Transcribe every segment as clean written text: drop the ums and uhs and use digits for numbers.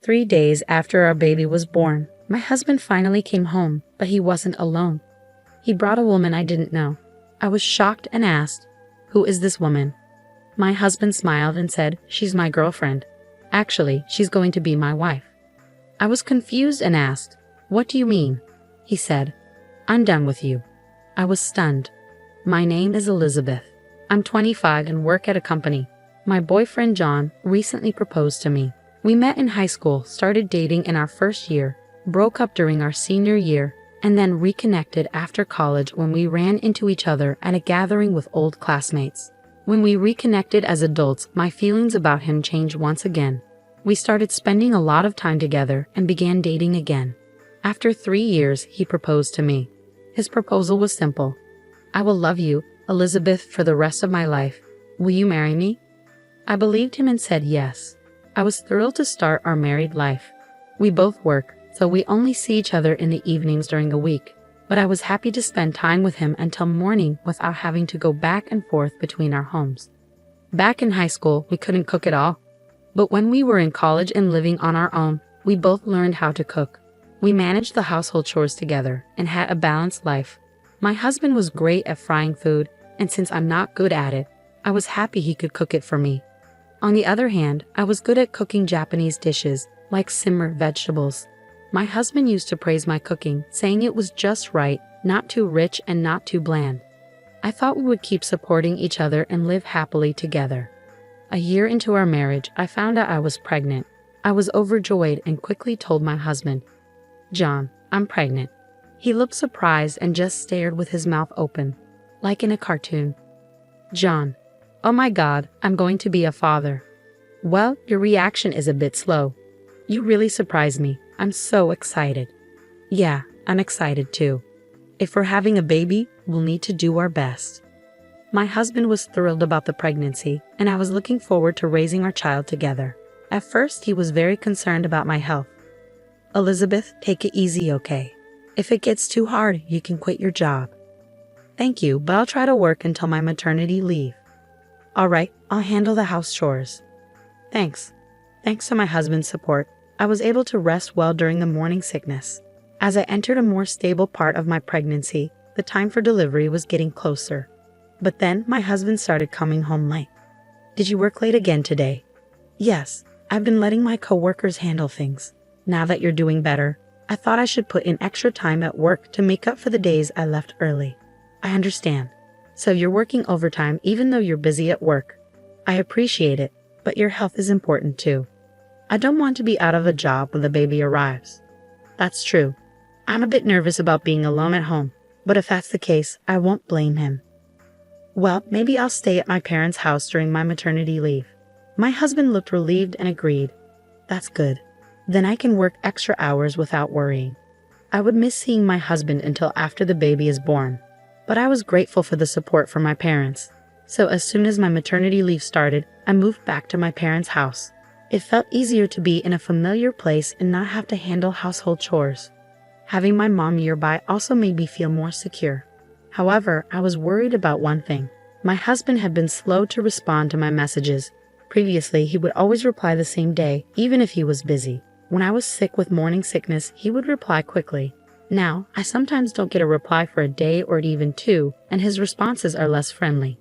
3 days after our baby was born, my husband finally came home, but he wasn't alone. He brought a woman I didn't know. I was shocked and asked, "Who is this woman?" My husband smiled and said, "She's my girlfriend. Actually, she's going to be my wife." I was confused and asked, "What do you mean?" He said, "I'm done with you." I was stunned. My name is Elizabeth. I'm 25 and work at a company. My boyfriend John recently proposed to me. We met in high school, started dating in our first year, broke up during our senior year, and then reconnected after college when we ran into each other at a gathering with old classmates. When we reconnected as adults, my feelings about him changed once again. We started spending a lot of time together and began dating again. After 3 years, he proposed to me. His proposal was simple. "I will love you, Elizabeth, for the rest of my life. Will you marry me?" I believed him and said yes. I was thrilled to start our married life. We both work, so we only see each other in the evenings during the week, but I was happy to spend time with him until morning without having to go back and forth between our homes. Back in high school, we couldn't cook at all. But when we were in college and living on our own, we both learned how to cook. We managed the household chores together and had a balanced life. My husband was great at frying food, and since I'm not good at it, I was happy he could cook it for me. On the other hand, I was good at cooking Japanese dishes, like simmer vegetables. My husband used to praise my cooking, saying it was just right, not too rich and not too bland. I thought we would keep supporting each other and live happily together. A year into our marriage, I found out I was pregnant. I was overjoyed and quickly told my husband, "John, I'm pregnant." He looked surprised and just stared with his mouth open, like in a cartoon. "John, oh my God, I'm going to be a father." "Well, your reaction is a bit slow. You really surprised me. I'm so excited." "Yeah, I'm excited too. If we're having a baby, we'll need to do our best." My husband was thrilled about the pregnancy, and I was looking forward to raising our child together. At first, he was very concerned about my health. "Elizabeth, take it easy, okay? If it gets too hard, you can quit your job." "Thank you, but I'll try to work until my maternity leave." "All right, I'll handle the house chores." "Thanks." Thanks to my husband's support, I was able to rest well during the morning sickness. As I entered a more stable part of my pregnancy, the time for delivery was getting closer. But then my husband started coming home late. "Did you work late again today?" "Yes, I've been letting my coworkers handle things. Now that you're doing better, I thought I should put in extra time at work to make up for the days I left early." "I understand. So you're working overtime even though you're busy at work. I appreciate it, but your health is important too. I don't want to be out of a job when the baby arrives." "That's true. I'm a bit nervous about being alone at home, but if that's the case, I won't blame him." "Well, maybe I'll stay at my parents' house during my maternity leave." My husband looked relieved and agreed. "That's good. Then I can work extra hours without worrying." I would miss seeing my husband until after the baby is born, but I was grateful for the support from my parents. So as soon as my maternity leave started, I moved back to my parents' house. It felt easier to be in a familiar place and not have to handle household chores. Having my mom nearby also made me feel more secure. However, I was worried about one thing. My husband had been slow to respond to my messages. Previously, he would always reply the same day, even if he was busy. When I was sick with morning sickness, he would reply quickly. Now, I sometimes don't get a reply for a day or even 2, and his responses are less friendly.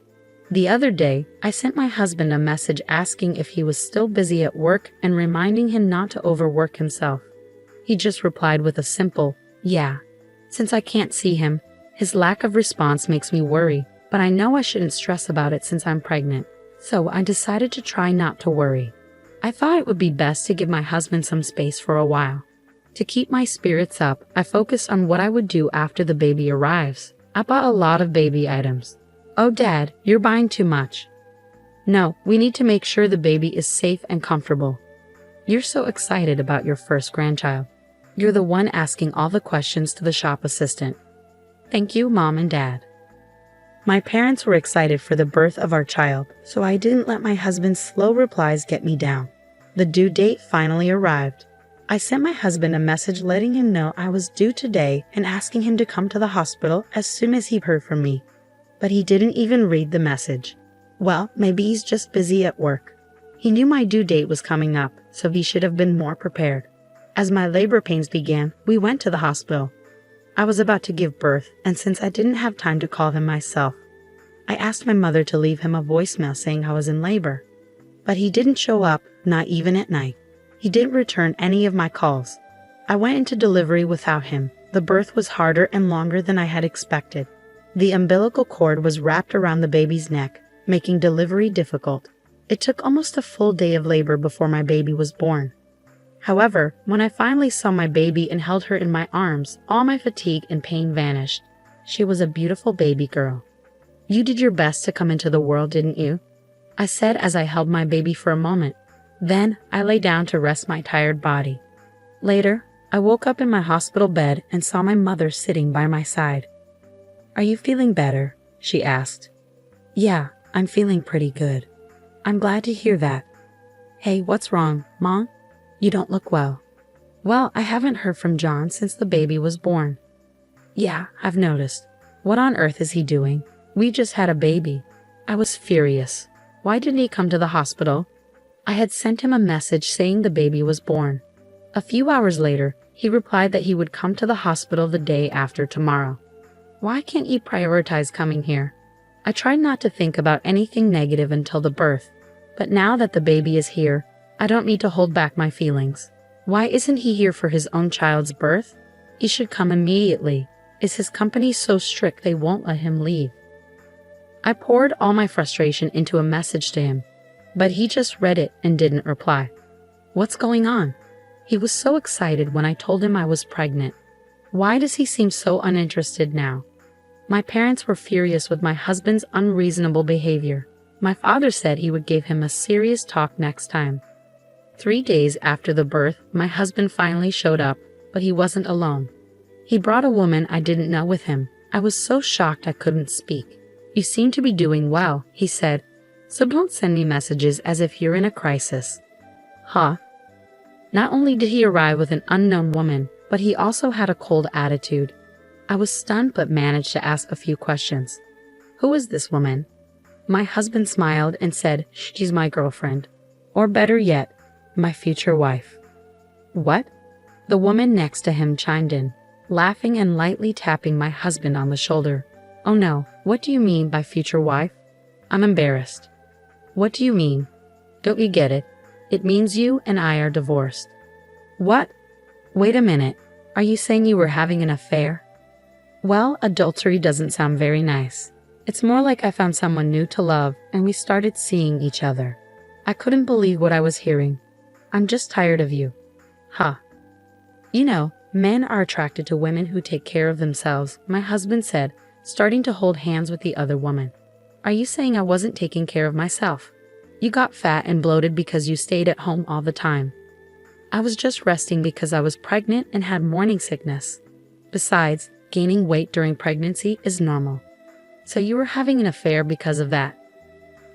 The other day, I sent my husband a message asking if he was still busy at work and reminding him not to overwork himself. He just replied with a simple, "Yeah." Since I can't see him, his lack of response makes me worry, but I know I shouldn't stress about it since I'm pregnant. So I decided to try not to worry. I thought it would be best to give my husband some space for a while. To keep my spirits up, I focused on what I would do after the baby arrives. I bought a lot of baby items. "Oh, Dad, you're buying too much." "No, we need to make sure the baby is safe and comfortable." "You're so excited about your first grandchild. You're the one asking all the questions to the shop assistant." "Thank you, Mom and Dad." My parents were excited for the birth of our child, so I didn't let my husband's slow replies get me down. The due date finally arrived. I sent my husband a message letting him know I was due today and asking him to come to the hospital as soon as he heard from me. But he didn't even read the message. Well, maybe he's just busy at work. He knew my due date was coming up, so he should have been more prepared. As my labor pains began, we went to the hospital. I was about to give birth, and since I didn't have time to call him myself, I asked my mother to leave him a voicemail saying I was in labor. But he didn't show up, not even at night. He didn't return any of my calls. I went into delivery without him. The birth was harder and longer than I had expected. The umbilical cord was wrapped around the baby's neck, making delivery difficult. It took almost a full day of labor before my baby was born. However, when I finally saw my baby and held her in my arms, all my fatigue and pain vanished. She was a beautiful baby girl. "You did your best to come into the world, didn't you?" I said as I held my baby for a moment. Then I lay down to rest my tired body. Later, I woke up in my hospital bed and saw my mother sitting by my side. "Are you feeling better?" she asked. "Yeah, I'm feeling pretty good." "I'm glad to hear that." "Hey, what's wrong, Mom? You don't look well." "Well, I haven't heard from John since the baby was born." "Yeah, I've noticed. What on earth is he doing? We just had a baby." I was furious. Why didn't he come to the hospital? I had sent him a message saying the baby was born. A few hours later, he replied that he would come to the hospital the day after tomorrow. Why can't you prioritize coming here? I tried not to think about anything negative until the birth, but now that the baby is here, I don't need to hold back my feelings. Why isn't he here for his own child's birth? He should come immediately. Is his company so strict they won't let him leave? I poured all my frustration into a message to him, but he just read it and didn't reply. What's going on? He was so excited when I told him I was pregnant. Why does he seem so uninterested now? My parents were furious with my husband's unreasonable behavior. My father said he would give him a serious talk next time. 3 days after the birth, my husband finally showed up, but he wasn't alone. He brought a woman I didn't know with him. I was so shocked I couldn't speak. "You seem to be doing well," he said, "so don't send me messages as if you're in a crisis." Huh? Not only did he arrive with an unknown woman, but he also had a cold attitude. I was stunned but managed to ask a few questions. "Who is this woman?" My husband smiled and said, "She's my girlfriend. Or better yet, my future wife." "What?" The woman next to him chimed in, laughing and lightly tapping my husband on the shoulder. "Oh no, what do you mean by future wife?" I'm embarrassed. "What do you mean? Don't you get it? It means you and I are divorced." "What? Wait a minute. Are you saying you were having an affair?" Well, adultery doesn't sound very nice. It's more like I found someone new to love and we started seeing each other. I couldn't believe what I was hearing. "I'm just tired of you." Huh. "You know, men are attracted to women who take care of themselves," my husband said, starting to hold hands with the other woman. "Are you saying I wasn't taking care of myself? You got fat and bloated because you stayed at home all the time." I was just resting because I was pregnant and had morning sickness. Besides, gaining weight during pregnancy is normal. So you were having an affair because of that.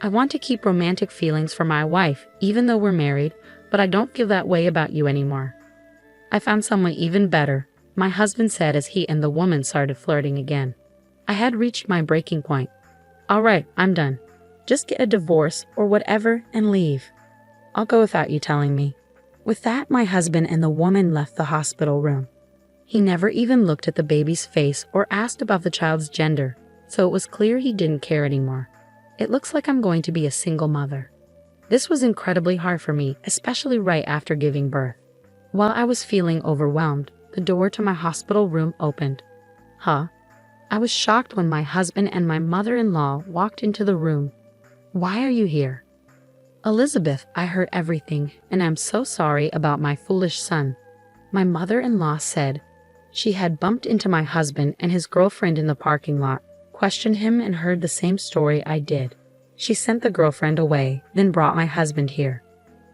I want to keep romantic feelings for my wife, even though we're married, but I don't feel that way about you anymore. I found someone even better, my husband said as he and the woman started flirting again. I had reached my breaking point. "All right, I'm done. Just get a divorce or whatever and leave. I'll go without you telling me." With that, my husband and the woman left the hospital room. He never even looked at the baby's face or asked about the child's gender, so it was clear he didn't care anymore. It looks like I'm going to be a single mother. This was incredibly hard for me, especially right after giving birth. While I was feeling overwhelmed, the door to my hospital room opened. Huh? I was shocked when my husband and my mother-in-law walked into the room. "Why are you here?" "Elizabeth, I heard everything, and I'm so sorry about my foolish son," my mother-in-law said. She had bumped into my husband and his girlfriend in the parking lot, questioned him, and heard the same story I did. She sent the girlfriend away, then brought my husband here.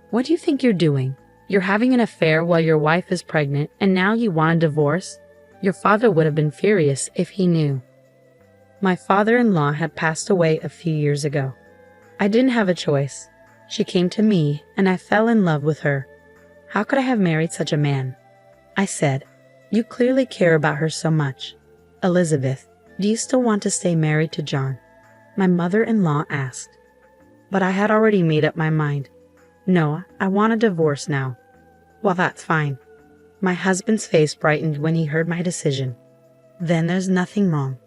"What do you think you're doing? You're having an affair while your wife is pregnant, and now you want a divorce? Your father would have been furious if he knew." My father-in-law had passed away a few years ago. I didn't have a choice. She came to me, and I fell in love with her. How could I have married such a man? I said, "You clearly care about her so much. Elizabeth, do you still want to stay married to John?" My mother-in-law asked. But I had already made up my mind. "No, I want a divorce now." "Well, that's fine." My husband's face brightened when he heard my decision. "Then there's nothing wrong."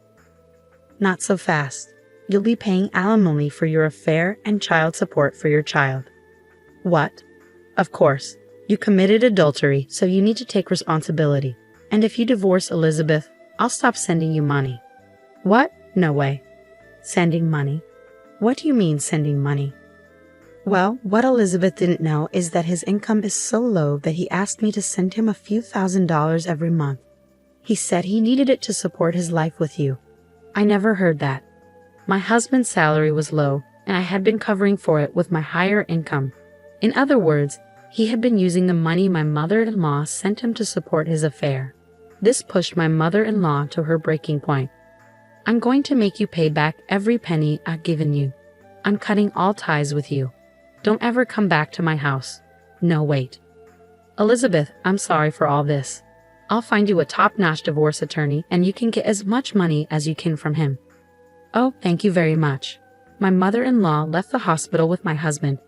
"Not so fast. You'll be paying alimony for your affair and child support for your child." "What?" "Of course. You committed adultery, so you need to take responsibility. And if you divorce Elizabeth, I'll stop sending you money." "What? No way." "Sending money? What do you mean sending money?" "Well, what Elizabeth didn't know is that his income is so low that he asked me to send him a few $1,000s every month. He said he needed it to support his life with you." "I never heard that." My husband's salary was low, and I had been covering for it with my higher income. In other words, he had been using the money my mother-in-law sent him to support his affair. This pushed my mother-in-law to her breaking point. "I'm going to make you pay back every penny I've given you. I'm cutting all ties with you. Don't ever come back to my house." "No, wait. Elizabeth, I'm sorry for all this. I'll find you a top-notch divorce attorney and you can get as much money as you can from him." "Oh, thank you very much." My mother-in-law left the hospital with my husband.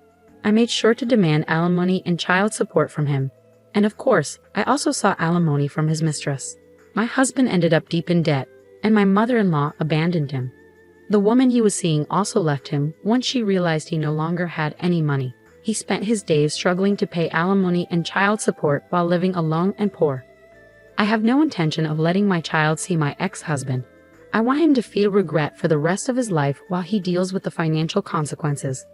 I made sure to demand alimony and child support from him. And of course, I also sought alimony from his mistress. My husband ended up deep in debt, and my mother-in-law abandoned him. The woman he was seeing also left him once she realized he no longer had any money. He spent his days struggling to pay alimony and child support while living alone and poor. I have no intention of letting my child see my ex-husband. I want him to feel regret for the rest of his life while he deals with the financial consequences.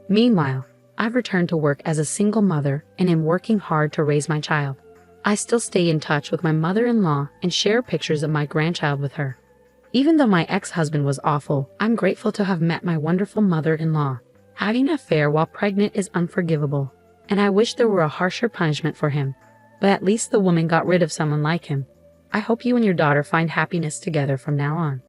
Meanwhile, I've returned to work as a single mother and am working hard to raise my child. I still stay in touch with my mother-in-law and share pictures of my grandchild with her. Even though my ex-husband was awful, I'm grateful to have met my wonderful mother-in-law. Having an affair while pregnant is unforgivable, and I wish there were a harsher punishment for him. But at least the woman got rid of someone like him. I hope you and your daughter find happiness together from now on.